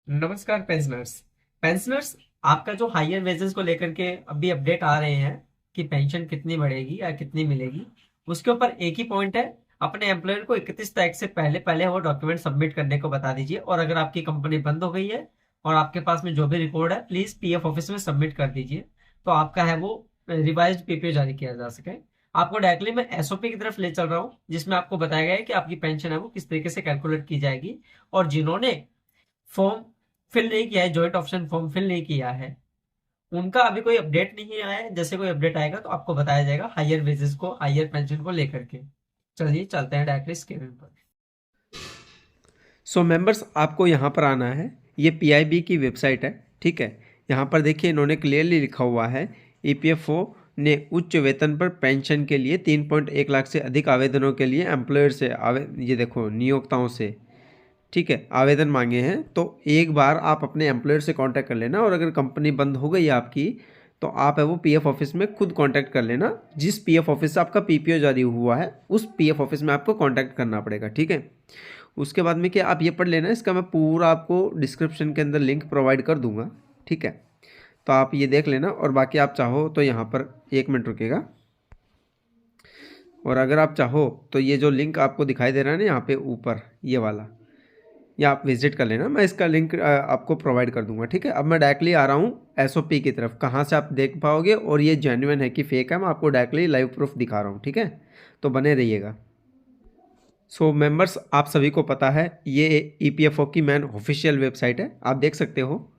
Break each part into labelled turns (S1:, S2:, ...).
S1: नमस्कार pensioners. Pensioners, आपका जो हायर वेजेस को लेकर के अभी अपडेट आ रहे हैं कि पेंशन कितनी बढ़ेगी या कितनी मिलेगी, उसके ऊपर एक ही पॉइंट है। अपने एम्प्लॉयर को 31 तारीख से पहले पहले वो डॉक्यूमेंट सबमिट करने को बता दीजिए। और अगर आपकी कंपनी बंद हो गई है और आपके पास में जो भी रिकॉर्ड है, प्लीज पीएफ ऑफिस में सबमिट कर दीजिए, तो आपका है वो रिवाइज्ड पीपीओ जारी किया जा सके। आपको डायरेक्टली मैं एसओपी की तरफ ले चल रहा हूँ, जिसमें आपको बताया गया है कि आपकी पेंशन है वो किस तरीके से कैलकुलेट की जाएगी। और जिन्होंने फॉर्म फिल नहीं किया है, जॉइंट ऑप्शन फॉर्म फिल नहीं किया है, उनका अभी कोई अपडेट नहीं आया है। जैसे कोई अपडेट आएगा तो आपको बताया जाएगा हायर वेजेस को, हायर पेंशन को लेकर के। चलिए चलते हैं डायरेक्टली स्क्रीन पर।
S2: सो मेंबर्स, आपको यहाँ पर आना है। ये पीआईबी की वेबसाइट है, ठीक है। यहाँ पर देखिए इन्होंने क्लियरली लिखा हुआ है, ईपीएफओ ने उच्च वेतन पर पेंशन के लिए 3.1 लाख से अधिक आवेदनों के लिए एम्प्लॉयर से ये देखो नियोक्ताओं से, ठीक है, आवेदन मांगे हैं। तो एक बार आप अपने एम्प्लॉयर से कांटेक्ट कर लेना, और अगर कंपनी बंद हो गई है आपकी, तो आप है वो पीएफ ऑफिस में खुद कांटेक्ट कर लेना। जिस पीएफ ऑफिस से आपका पीपीओ जारी हुआ है, उस पीएफ ऑफिस में आपको कांटेक्ट करना पड़ेगा, ठीक है। उसके बाद में क्या, आप ये पढ़ लेना, इसका मैं पूरा आपको डिस्क्रिप्शन के अंदर लिंक प्रोवाइड कर दूंगा, ठीक है। तो आप ये देख लेना, और बाकी आप चाहो तो यहाँ पर 1 मिनट रुकेगा, और अगर आप चाहो तो ये जो लिंक आपको दिखाई दे रहा है ना यहाँ पे ऊपर, ये वाला, या आप विजिट कर लेना। मैं इसका लिंक आपको प्रोवाइड कर दूंगा, ठीक है। अब मैं डायरेक्टली आ रहा हूँ एसओपी की तरफ, कहाँ से आप देख पाओगे और ये जेन्युइन है कि फेक है, मैं आपको डायरेक्टली लाइव प्रूफ दिखा रहा हूँ, ठीक है। तो बने रहिएगा। सो मेंबर्स, आप सभी को पता है ये ईपीएफओ की मैन ऑफिशियल वेबसाइट है, आप देख सकते हो।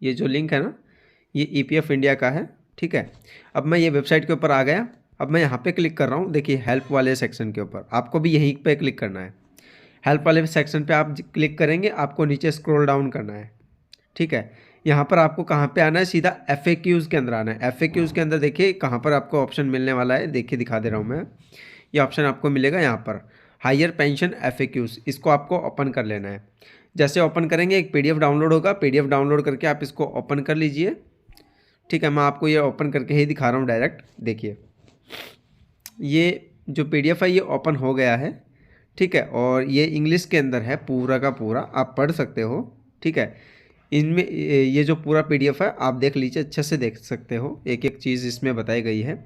S2: ये जो लिंक है ना, ये ईपीएफ इंडिया का है, ठीक है। अब मैं ये वेबसाइट के ऊपर आ गया। अब मैं यहाँ पे क्लिक कर रहा हूँ, देखिए हेल्प वाले सेक्शन के ऊपर आपको भी यहीं पे क्लिक करना है। हेल्प वाले सेक्शन पे आप क्लिक करेंगे, आपको नीचे स्क्रॉल डाउन करना है, ठीक है। यहाँ पर आपको कहाँ पे आना है, सीधा एफएक्यूज़ के अंदर आना है। एफएक्यूज़ के अंदर देखिए कहाँ पर आपको ऑप्शन मिलने वाला है, देखिए दिखा दे रहा हूँ मैं। ये ऑप्शन आपको मिलेगा यहाँ पर, हायर पेंशन एफएक्यूज़, इसको आपको ओपन कर लेना है। जैसे ओपन करेंगे एक पीडीएफ डाउनलोड होगा, पीडीएफ डाउनलोड करके आप इसको ओपन कर लीजिए, ठीक है। मैं आपको ये ओपन करके ही दिखा रहा हूँ डायरेक्ट, देखिए ये जो पीडीएफ है ये ओपन हो गया है, ठीक है। और ये इंग्लिश के अंदर है पूरा का पूरा, आप पढ़ सकते हो, ठीक है। इनमें ये जो पूरा पीडीएफ है आप देख लीजिए, अच्छे से देख सकते हो, एक एक चीज़ इसमें बताई गई है।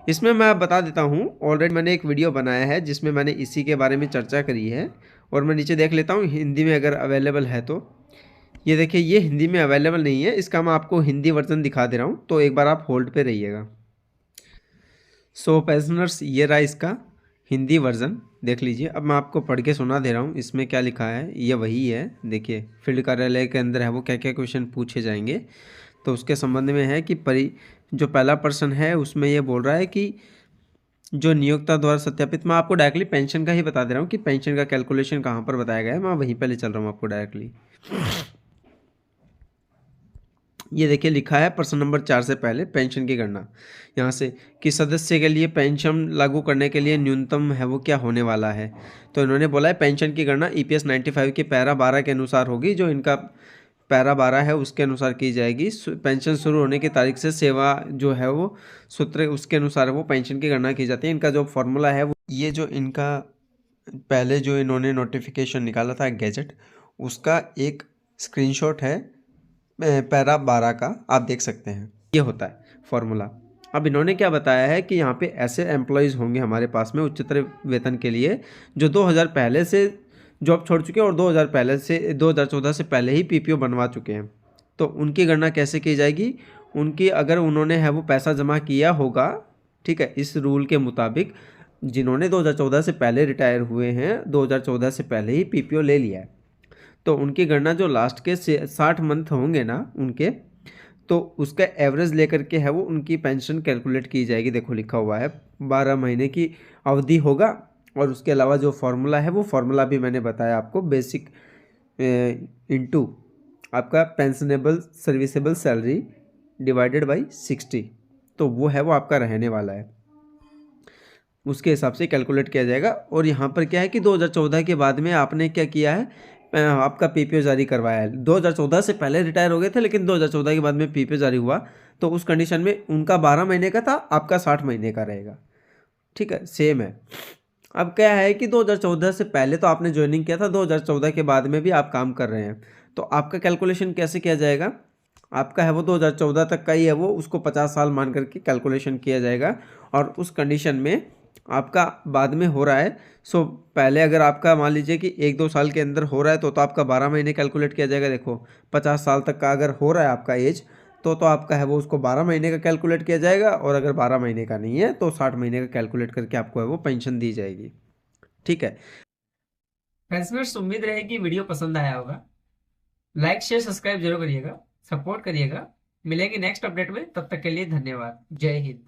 S2: इसमें मैं बता देता हूँ, ऑलरेडी मैंने एक वीडियो बनाया है जिसमें मैंने इसी के बारे में चर्चा करी है। और मैं नीचे देख लेता हूँ हिंदी में अगर अवेलेबल है तो। ये देखिए ये हिंदी में अवेलेबल नहीं है, इसका मैं आपको हिंदी वर्जन दिखा दे रहा हूँ, तो एक बार आप होल्ड पे रहिएगा। सो पैसनर्स, ये रहा इसका हिंदी वर्ज़न, देख लीजिए। अब मैं आपको पढ़ के सुना दे रहा हूँ, इसमें क्या लिखा है ये वही है। देखिए फील्ड कार्यालय के अंदर है वो क्या क्या क्वेश्चन पूछे जाएंगे, तो उसके संबंध में है कि जो पहला पर्सन है उसमें ये बोल रहा है कि जो नियोक्ता द्वारा सत्यापित, मैं आपको डायरेक्टली पेंशन का ही बता दे रहा हूँ कि पेंशन का कैलकुलेशन कहाँ पर बताया गया है, मैं वहीं पहले चल रहा हूँ आपको डायरेक्टली। ये देखिए लिखा है प्रश्न नंबर 4 से पहले पेंशन की गणना, यहाँ से कि सदस्य के लिए पेंशन लागू करने के लिए न्यूनतम है वो क्या होने वाला है। तो इन्होंने बोला है पेंशन की गणना ईपीएस 95 के पैरा 12 के अनुसार होगी, जो इनका पैरा 12 है उसके अनुसार की जाएगी। पेंशन शुरू होने की तारीख से सेवा जो है वो सूत्र उसके अनुसार वो पेंशन की गणना की जाती है। इनका जो फॉर्मूला है वो ये जो इनका पहले जो इन्होंने नोटिफिकेशन निकाला था गैजेट, उसका एक स्क्रीनशॉट है पैरा 12 का, आप देख सकते हैं ये होता है फॉर्मूला। अब इन्होंने क्या बताया है कि यहाँ पे ऐसे एम्प्लॉयज़ होंगे हमारे पास में उच्चतर वेतन के लिए जो 2000 पहले से जॉब छोड़ चुके हैं और 2014 से पहले ही पीपीओ बनवा चुके हैं। तो उनकी गणना कैसे की जाएगी, उनकी अगर उन्होंने है वो पैसा जमा किया होगा, ठीक है, इस रूल के मुताबिक, जिन्होंने 2014 से पहले रिटायर हुए हैं, 2014 से पहले ही पीपीओ ले लिया है, तो उनकी गणना जो लास्ट के 60 मंथ होंगे ना उनके, तो उसका एवरेज लेकर के है वो उनकी पेंशन कैलकुलेट की जाएगी। देखो लिखा हुआ है 12 महीने की अवधि होगा, और उसके अलावा जो फॉर्मूला है वो फॉर्मूला भी मैंने बताया आपको, बेसिक इनटू आपका pensionable serviceable salary divided by 60, तो वो है वो आपका रहने वाला है, उसके हिसाब से कैलकुलेट किया जाएगा। और यहाँ पर क्या है कि 2014 के बाद में आपने क्या किया है, आपका पीपीओ जारी करवाया है। 2014 से पहले रिटायर हो गए थे, लेकिन 2014 के बाद में पीपीओ जारी हुआ, तो उस कंडीशन में उनका 12 महीने का था, आपका 60 महीने का रहेगा, ठीक है, सेम है। अब क्या है कि 2014 से पहले तो आपने ज्वाइनिंग किया था, 2014 के बाद में भी आप काम कर रहे हैं, तो आपका कैलकुलेशन कैसे किया जाएगा, आपका है वो 2014 तक का ही है वो, उसको 50 साल मान करके कैलकुलेशन किया जाएगा। और उस कंडीशन में आपका बाद में हो रहा है, सो पहले अगर आपका मान लीजिए कि 1-2 साल के अंदर हो रहा है तो आपका 12 महीने कैलकुलेट किया जाएगा। देखो 50 साल तक का अगर हो रहा है आपका एज, तो आपका है वो उसको 12 महीने का कैलकुलेट किया जाएगा, और अगर 12 महीने का नहीं है तो 60 महीने का कैलकुलेट करके आपको है वो पेंशन दी जाएगी। ठीक है।
S1: पेंशनर्स, उम्मीद रहे कि वीडियो पसंद आया होगा। लाइक शेयर सब्सक्राइब जरूर करिएगा, सपोर्ट करिएगा। मिलेंगे नेक्स्ट अपडेट में, तब तक के लिए धन्यवाद। जय हिंद।